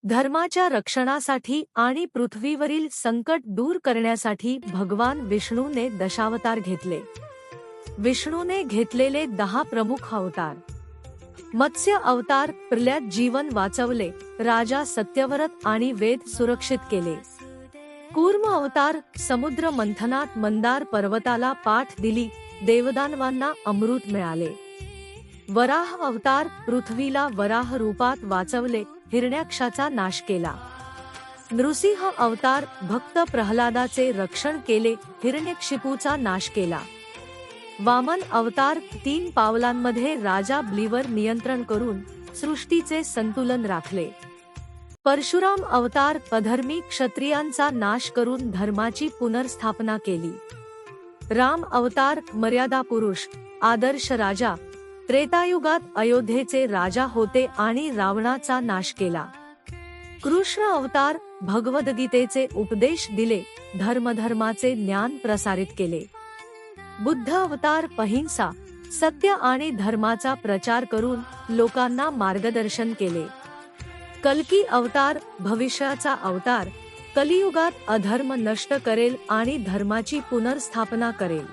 धर्माच्या रक्षणासाठी आणि पृथ्वीवरील संकट दूर करण्यासाठी भगवान विष्णूने दशावतार घेतले. विष्णूने घेतलेले 10 प्रमुख अवतार: मत्स्य अवतार प्रलयात जीवन वाचवले, राजा सत्यव्रत आणि वेद सुरक्षित केले. कूर्म अवतार समुद्र मंथनात मंदार पर्वताला पाठ दिली, देवदानवांना अमृत मिळाले. वराह अवतार पृथ्वीला वराह रूपात वाचवले, हिरण्याक्षाचा नाश केला. नृसिंह अवतार भक्त प्रल्हादाचे रक्षण केले, हिरण्यकशिपूचा नाश केला. वामन अवतार 3 पावलांमध्ये राजा बलीवर नियंत्रण करून सृष्टीचे संतुलन राखले. परशुराम अवतार अधर्मी क्षत्रियांचा नाश करून धर्माची पुनर्स्थापना केली. राम अवतार मर्यादा पुरुष, आदर्श राजा, त्रेतायुगात अयोध्येचे राजा होते आणि रावणाचा नाश केला. कृष्ण अवतार भगवद्गीतेचे उपदेश दिले, धर्माचे ज्ञान प्रसारित केले. बुद्ध अवतार अहिंसा, सत्य आणि धर्माचा प्रचार करून लोकांना मार्गदर्शन केले. कल्की अवतार भविष्याचा अवतार, कलियुगात अधर्म नष्ट करेल आणि धर्माची पुनर्स्थापना करेल.